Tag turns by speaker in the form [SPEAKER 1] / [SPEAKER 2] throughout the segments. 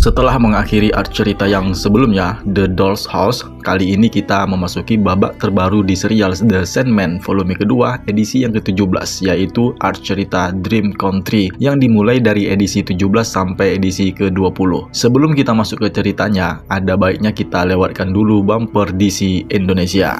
[SPEAKER 1] Setelah mengakhiri arc cerita yang sebelumnya, The Doll's House, kali ini kita memasuki babak terbaru di serial The Sandman volume kedua edisi yang ke-17, yaitu arc cerita Dream Country yang dimulai dari edisi 17 sampai edisi ke-20. Sebelum kita masuk ke ceritanya, ada baiknya kita lewatkan dulu bumper DC Indonesia.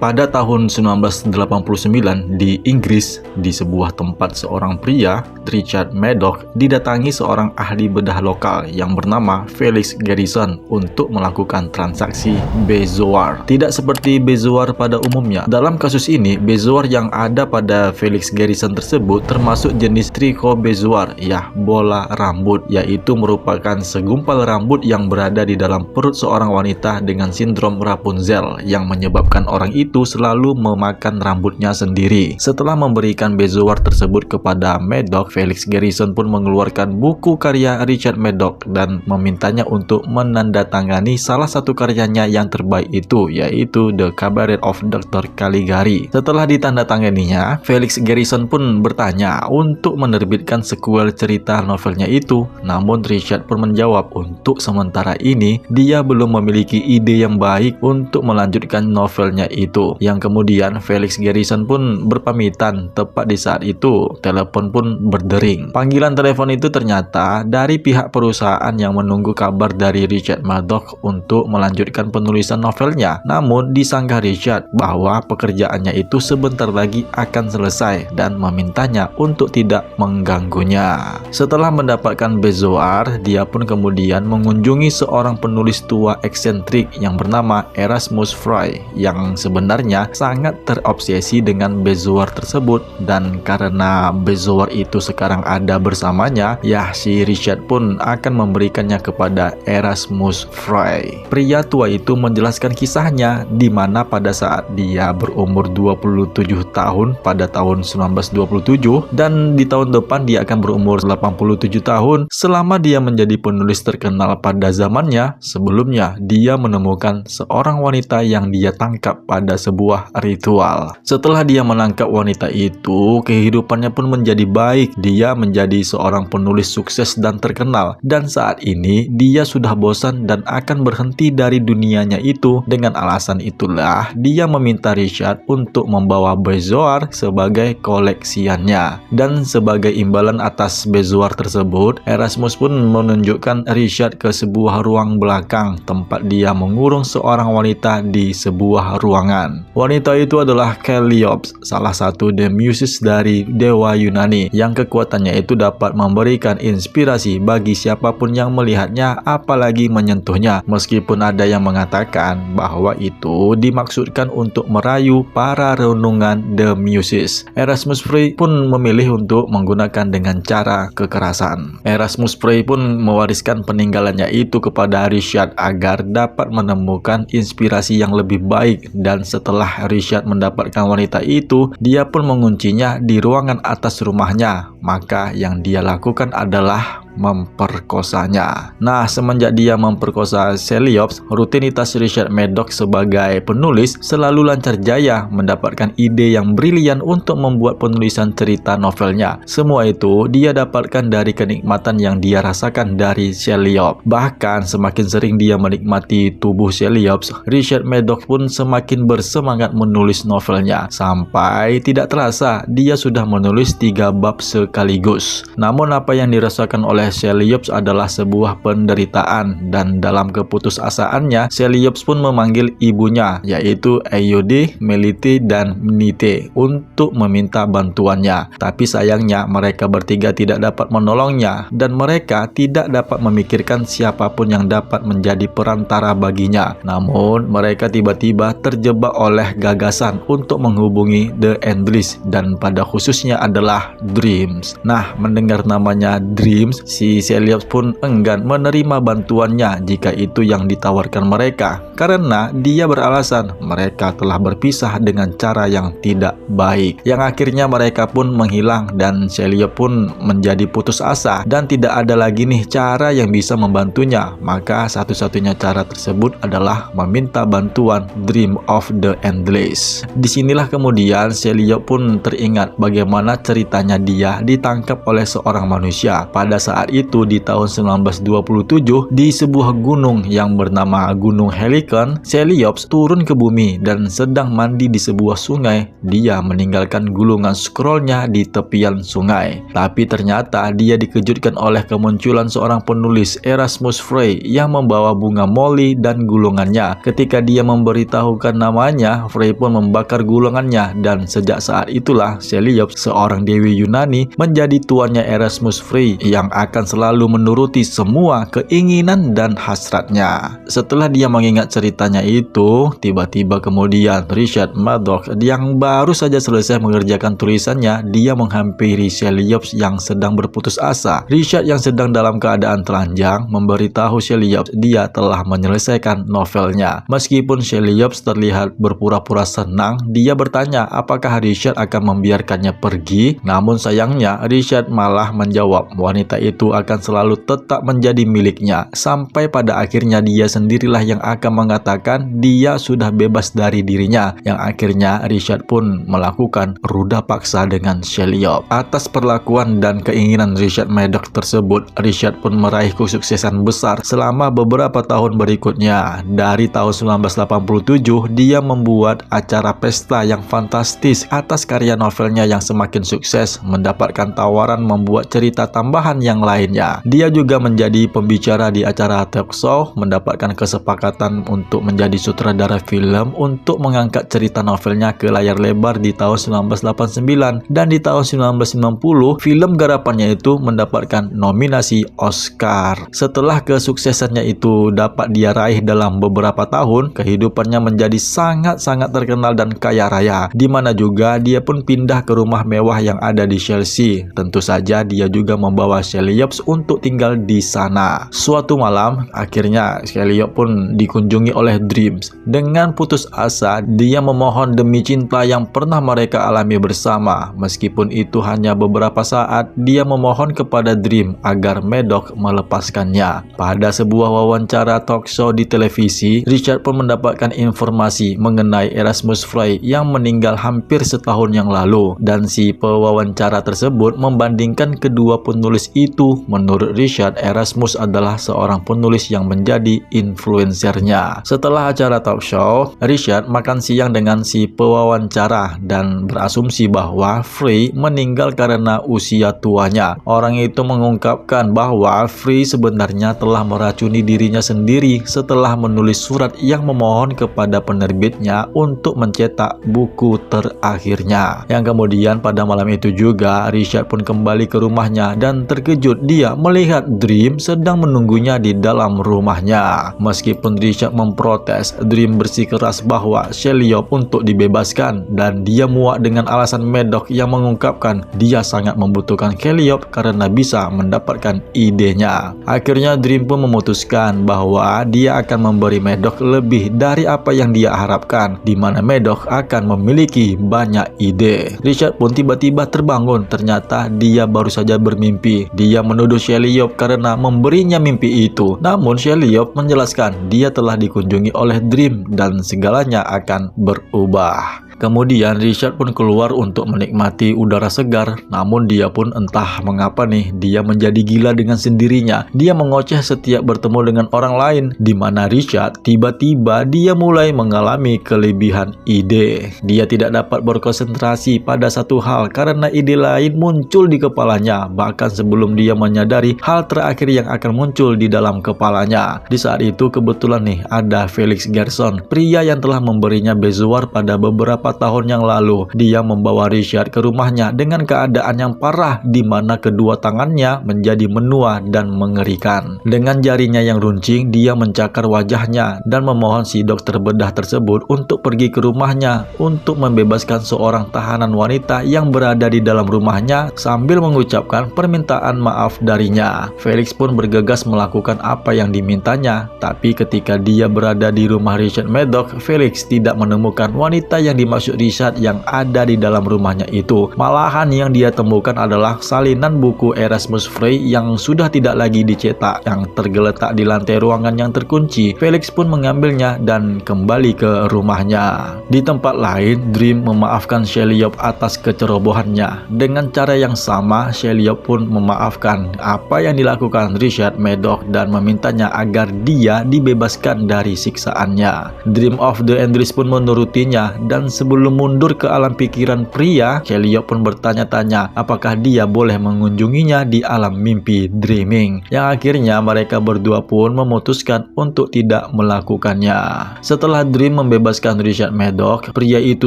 [SPEAKER 1] Pada tahun 1989 di Inggris, di sebuah tempat seorang pria, Richard Maddox, didatangi seorang ahli bedah lokal yang bernama Felix Garrison untuk melakukan transaksi bezoar. Tidak seperti bezoar pada umumnya. Dalam kasus ini, bezoar yang ada pada Felix Garrison tersebut termasuk jenis trichobezoar, bola rambut, yaitu merupakan segumpal rambut yang berada di dalam perut seorang wanita dengan sindrom Rapunzel yang menyebabkan orang itu selalu memakan rambutnya sendiri. Setelah memberikan bezoar tersebut kepada Maddox, Felix Garrison pun mengeluarkan buku karya Richard Maddox dan memintanya untuk menandatangani salah satu karyanya yang terbaik itu, yaitu The Cabaret of Dr. Caligari. Setelah ditandatanganinya, Felix Garrison pun bertanya untuk menerbitkan sequel cerita novelnya itu. Namun Richard pun menjawab untuk sementara ini dia belum memiliki ide yang baik untuk melanjutkan novelnya itu. Yang kemudian Felix Garrison pun berpamitan. Tepat di saat itu telepon pun berdering. Panggilan telepon itu ternyata dari pihak perusahaan yang menunggu kabar dari Richard Maddox untuk melanjutkan penulisan novelnya. Namun disangka Richard bahwa pekerjaannya itu sebentar lagi akan selesai dan memintanya untuk tidak mengganggunya. Setelah mendapatkan bezoar, dia pun kemudian mengunjungi seorang penulis tua eksentrik yang bernama Erasmus Fry yang sebenarnya sangat terobsesi dengan bezoar tersebut. Dan karena bezoar itu sekarang ada bersamanya, si Richard pun akan memberikannya kepada Erasmus Fry. Pria tua itu menjelaskan kisahnya di mana pada saat dia berumur 27 tahun pada tahun 1927 dan di tahun depan dia akan berumur 87 tahun. Selama dia menjadi penulis terkenal pada zamannya, sebelumnya dia menemukan seorang wanita yang dia tangkap pada sebuah ritual. Setelah dia menangkap wanita itu, kehidupannya pun menjadi baik. Dia menjadi seorang penulis sukses dan terkenal. Dan saat ini dia sudah bosan dan akan berhenti dari dunianya itu. Dengan alasan itulah dia meminta Richard untuk membawa bezoar sebagai koleksiannya. Dan sebagai imbalan atas bezoar tersebut, Erasmus pun menunjukkan Richard ke sebuah ruang belakang tempat dia mengurung seorang wanita di sebuah ruangan. Wanita itu adalah Calliope, salah satu The Muses dari dewa Yunani, yang kekuatannya itu dapat memberikan inspirasi bagi siapapun yang melihatnya, apalagi menyentuhnya. Meskipun ada yang mengatakan bahwa itu dimaksudkan untuk merayu para renungan The Muses. Erasmus Fry pun memilih untuk menggunakan dengan cara kekerasan. Erasmus Fry pun mewariskan peninggalannya itu kepada Richard agar dapat menemukan inspirasi yang lebih baik. Dan setelah Richard mendapatkan wanita itu, dia pun menguncinya di ruangan atas rumahnya. Maka yang dia lakukan adalah memperkosanya. Nah, semenjak dia memperkosa Calliope, rutinitas Richard Maddox sebagai penulis selalu lancar jaya mendapatkan ide yang brilian untuk membuat penulisan cerita novelnya. Semua itu dia dapatkan dari kenikmatan yang dia rasakan dari Calliope. Bahkan semakin sering dia menikmati tubuh Calliope, Richard Maddox pun semakin bersemangat menulis novelnya. Sampai tidak terasa dia sudah menulis 3 bab sekaligus. Namun apa yang dirasakan oleh Calliope adalah sebuah penderitaan, dan dalam keputusasaannya Calliope pun memanggil ibunya, yaitu Eude, Melite, dan Nite untuk meminta bantuannya. Tapi sayangnya mereka bertiga tidak dapat menolongnya, dan mereka tidak dapat memikirkan siapapun yang dapat menjadi perantara baginya. Namun mereka tiba-tiba terjebak oleh gagasan untuk menghubungi The Endless, dan pada khususnya adalah Dreams. Nah, mendengar namanya Dreams, si Sheliops pun enggan menerima bantuannya jika itu yang ditawarkan mereka, karena dia beralasan mereka telah berpisah dengan cara yang tidak baik. Yang akhirnya mereka pun menghilang dan Sheliops pun menjadi putus asa dan tidak ada lagi nih cara yang bisa membantunya. Maka satu-satunya cara tersebut adalah meminta bantuan Dream of the Endless. Disinilah kemudian Sheliops pun teringat bagaimana ceritanya dia ditangkap oleh seorang manusia. Pada saat itu di tahun 1927 di sebuah gunung yang bernama Gunung Helicon, Sheliops turun ke bumi dan sedang mandi di sebuah sungai. Dia meninggalkan gulungan scrollnya di tepian sungai. Tapi ternyata dia dikejutkan oleh kemunculan seorang penulis, Erasmus Frey, yang membawa bunga molly dan gulungannya. Ketika dia memberitahukan namanya, Frey pun membakar gulungannya dan sejak saat itulah Sheliops, seorang dewi Yunani, menjadi tuannya Erasmus Frey yang akan selalu menuruti semua keinginan dan hasratnya. Setelah dia mengingat ceritanya itu, tiba-tiba kemudian Richard Madoc yang baru saja selesai mengerjakan tulisannya, dia menghampiri Sheliops yang sedang berputus asa. Richard yang sedang dalam keadaan telanjang memberitahu Sheliops dia telah menyelesaikan novelnya. Meskipun Sheliops terlihat berpura-pura senang, dia bertanya apakah Richard akan membiarkannya pergi. Namun sayangnya Richard malah menjawab wanita itu akan selalu tetap menjadi miliknya, sampai pada akhirnya dia sendirilah yang akan mengatakan dia sudah bebas dari dirinya. Yang akhirnya Richard pun melakukan ruda paksa dengan Sheliops. Atas perlakuan dan keinginan Richard Madoc tersebut, Richard pun meraih kesuksesan besar selama beberapa tahun berikutnya. Dari tahun 1987 dia membuat acara pesta yang fantastis atas karya novelnya yang semakin sukses, mendapatkan tawaran membuat cerita tambahan yang lainnya. Dia juga menjadi pembicara di acara talk show, mendapatkan kesepakatan untuk menjadi sutradara film untuk mengangkat cerita novelnya ke layar lebar di tahun 1989, dan di tahun 1990 film garapannya itu mendapatkan nominasi Oscar. Setelah kesuksesannya itu dapat dia raih dalam beberapa tahun, kehidupannya menjadi sangat-sangat terkenal dan kaya raya, di mana juga dia pun pindah ke rumah mewah yang ada di Chelsea. Tentu saja dia juga membawa Sheliops untuk tinggal di sana. Suatu malam, akhirnya Sheliops pun dikunjungi oleh Dreams. Dengan putus asa, dia memohon demi cinta yang pernah mereka alami bersama. Meskipun itu hanya beberapa saat, dia memohon kepada Dream agar Madoc melepaskannya. Pada sebuah wawancara talk show di televisi, Richard pun mendapatkan informasi mengenai Erasmus Frey yang meninggal hampir setahun yang lalu, dan si pewawancara tersebut membandingkan kedua penulis itu. Menurut Richard, Erasmus adalah seorang penulis yang menjadi influencernya. Setelah acara talk show, Richard makan siang dengan si pewawancara dan berasumsi bahwa Frey meninggal karena usia tuanya. Orang itu mengungkapkan bahwa Frey sebenarnya telah meracuni dirinya sendiri setelah menulis surat yang memohon kepada penerbitnya untuk mencetak buku terakhirnya. Yang kemudian pada malam itu juga Richard pun kembali ke rumahnya dan terkejut dia melihat Dream sedang menunggunya di dalam rumahnya. Meskipun Richard memprotes, Dream bersikeras bahwa Sheliops untuk dibebaskan, dan dia muak dengan alasan Madoc yang mengungkapkan dia sangat membutuhkan Sheliops karena bisa mendapatkan idenya. Akhirnya Dream pun memutuskan bahwa dia akan memberi Madoc lebih dari apa yang dia harapkan, di mana Madoc akan memiliki banyak ide. Richard pun tiba-tiba terbangun, ternyata dia baru saja bermimpi. Dia menuduh Sheliops karena memberinya mimpi itu. Namun Sheliops menjelaskan dia telah dikunjungi oleh Dream dan segalanya akan berubah. Kemudian Richard pun keluar untuk menikmati udara segar. Namun dia pun entah mengapa nih, dia menjadi gila dengan sendirinya. Dia mengoceh setiap bertemu dengan orang lain, di mana Richard tiba-tiba dia mulai mengalami kelebihan ide. Dia tidak dapat berkonsentrasi pada satu hal karena ide lain muncul di kepalanya, bahkan sebelum dia menyadari hal terakhir yang akan muncul di dalam kepalanya. Di saat itu kebetulan nih ada Felix Gerson, pria yang telah memberinya bezoar pada beberapa tahun yang lalu. Dia membawa Richard ke rumahnya dengan keadaan yang parah, di mana kedua tangannya menjadi menua dan mengerikan. Dengan jarinya yang runcing, dia mencakar wajahnya dan memohon si dokter bedah tersebut untuk pergi ke rumahnya untuk membebaskan seorang tahanan wanita yang berada di dalam rumahnya sambil mengucapkan permintaan maaf maaf darinya. Felix pun bergegas melakukan apa yang dimintanya, tapi ketika dia berada di rumah Richard Maddox, Felix tidak menemukan wanita yang dimaksud Richard yang ada di dalam rumahnya itu. Malahan yang dia temukan adalah salinan buku Erasmus Frey yang sudah tidak lagi dicetak, yang tergeletak di lantai ruangan yang terkunci. Felix pun mengambilnya dan kembali ke rumahnya. Di tempat lain, Dream memaafkan Shellyop atas kecerobohannya. Dengan cara yang sama, Shellyop pun memaafkan apa yang dilakukan Richard Maddox dan memintanya agar dia dibebaskan dari siksaannya. Dream of the Endless pun menurutinya, dan sebelum mundur ke alam pikiran pria, Shellyop pun bertanya-tanya apakah dia boleh mengunjunginya di alam mimpi dreaming. Yang akhirnya mereka berdua pun memutuskan untuk tidak melakukannya. Setelah Dream membebaskan Richard Maddox, pria itu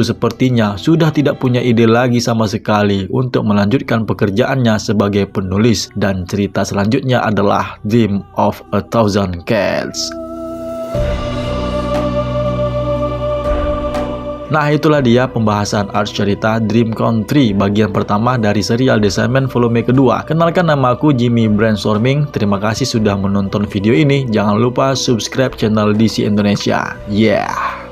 [SPEAKER 1] sepertinya sudah tidak punya ide lagi sama sekali untuk melanjutkan pekerjaannya sebagai penulis, dan cerita selanjutnya adalah Dream of a Thousand Cats. Nah, itulah dia pembahasan art cerita Dream Country bagian pertama dari serial The Sandman volume kedua. Kenalkan, nama aku Jimmy Brainstorming. Terima kasih sudah menonton video ini. Jangan lupa subscribe channel DC Indonesia. Yeah.